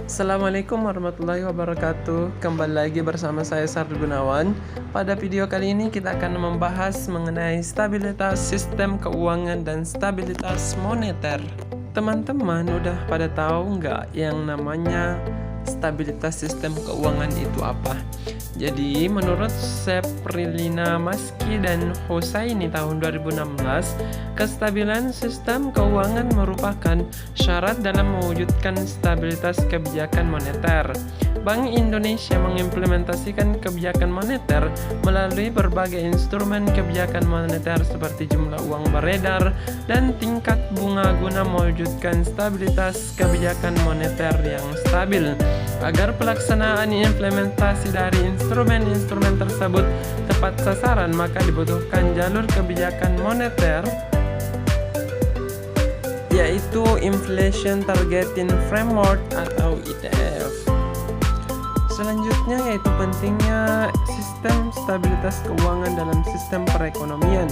Assalamualaikum warahmatullahi wabarakatuh. Kembali lagi bersama saya Sardi Gunawan. Pada video kali ini kita akan membahas mengenai stabilitas sistem keuangan dan stabilitas moneter. Teman-teman udah pada tahu nggak yang namanya stabilitas sistem keuangan itu apa? Jadi menurut Seprilina Maski dan Hosaini tahun 2016, kestabilan sistem keuangan merupakan syarat dalam mewujudkan stabilitas kebijakan moneter. Bank Indonesia mengimplementasikan kebijakan moneter melalui berbagai instrumen kebijakan moneter seperti jumlah uang beredar dan tingkat bunga guna mewujudkan stabilitas kebijakan moneter yang stabil. Agar pelaksanaan implementasi dari instrumen-instrumen tersebut tepat sasaran, maka dibutuhkan jalur kebijakan moneter, yaitu Inflation Targeting Framework atau ITF. Selanjutnya yaitu pentingnya sistem stabilitas keuangan dalam sistem perekonomian.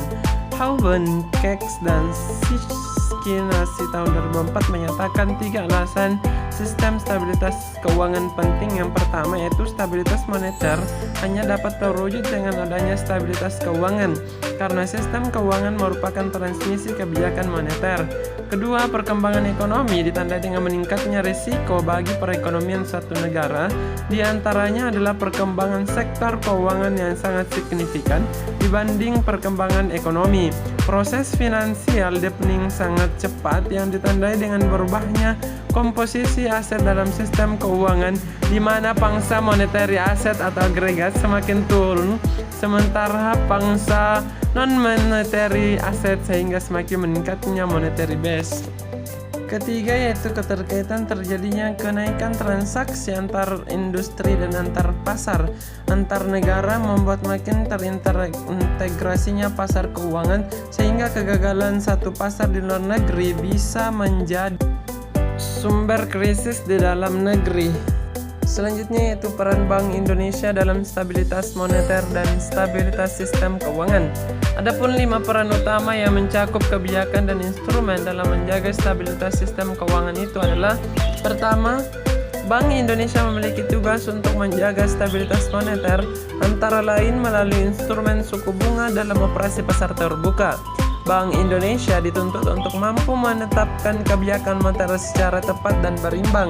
Houben, Keks, dan Szymanski tahun 2004 menyatakan 3 alasan sistem stabilitas keuangan penting. Yang pertama yaitu stabilitas moneter hanya dapat terwujud dengan adanya stabilitas keuangan, karena sistem keuangan merupakan transmisi kebijakan moneter. Kedua, perkembangan ekonomi ditandai dengan meningkatnya risiko bagi perekonomian suatu negara. Di antaranya adalah perkembangan sektor keuangan yang sangat signifikan dibanding perkembangan ekonomi. Proses finansial deepening sangat cepat yang ditandai dengan berubahnya komposisi aset dalam sistem keuangan, di mana pangsa monetary aset atau agregat semakin turun, sementara pangsa non-monetary aset sehingga semakin meningkatnya monetary base. Ketiga yaitu keterkaitan terjadinya kenaikan transaksi antar industri dan antar pasar antar negara membuat makin terintegrasinya pasar keuangan, sehingga kegagalan satu pasar di luar negeri bisa menjadi sumber krisis di dalam negeri. Selanjutnya yaitu peran Bank Indonesia dalam stabilitas moneter dan stabilitas sistem keuangan. Adapun 5 peran utama yang mencakup kebijakan dan instrumen dalam menjaga stabilitas sistem keuangan itu adalah: pertama, Bank Indonesia memiliki tugas untuk menjaga stabilitas moneter, antara lain melalui instrumen suku bunga dalam operasi pasar terbuka. Bank Indonesia dituntut untuk mampu menetapkan kebijakan moneter secara tepat dan berimbang.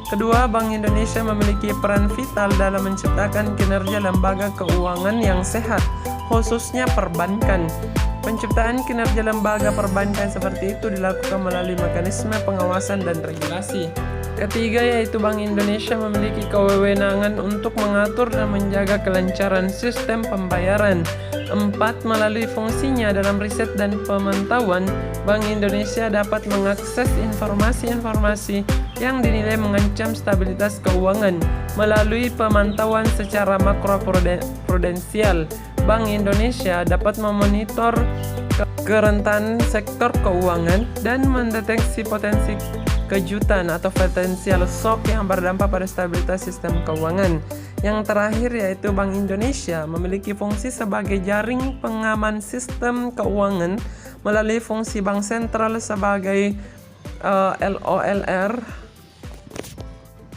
Kedua, Bank Indonesia memiliki peran vital dalam menciptakan kinerja lembaga keuangan yang sehat, khususnya perbankan. Penciptaan kinerja lembaga perbankan seperti itu dilakukan melalui mekanisme pengawasan dan regulasi. Ketiga yaitu Bank Indonesia memiliki kewenangan untuk mengatur dan menjaga kelancaran sistem pembayaran. 4. Melalui fungsinya dalam riset dan pemantauan, Bank Indonesia dapat mengakses informasi-informasi yang dinilai mengancam stabilitas keuangan. Melalui pemantauan secara makroprudensial, Bank Indonesia dapat memonitor kerentanan sektor keuangan dan mendeteksi potensi kejutan atau potensial shock yang berdampak pada stabilitas sistem keuangan. Yang terakhir yaitu Bank Indonesia memiliki fungsi sebagai jaring pengaman sistem keuangan melalui fungsi bank sentral sebagai LOLR.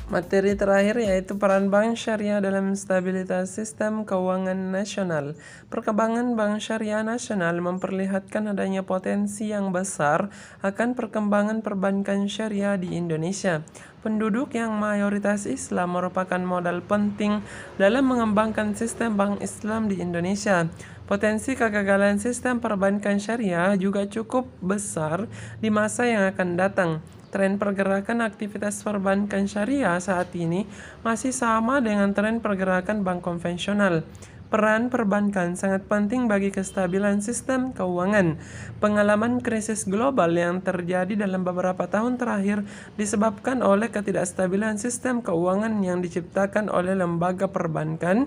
Materi terakhir yaitu peran bank syariah dalam stabilitas sistem keuangan nasional. Perkembangan bank syariah nasional memperlihatkan adanya potensi yang besar akan perkembangan perbankan syariah di Indonesia. Penduduk yang mayoritas Islam merupakan modal penting dalam mengembangkan sistem bank Islam di Indonesia. Potensi kegagalan sistem perbankan syariah juga cukup besar di masa yang akan datang. Tren pergerakan aktivitas perbankan syariah saat ini masih sama dengan tren pergerakan bank konvensional. Peran perbankan sangat penting bagi kestabilan sistem keuangan. Pengalaman krisis global yang terjadi dalam beberapa tahun terakhir disebabkan oleh ketidakstabilan sistem keuangan yang diciptakan oleh lembaga perbankan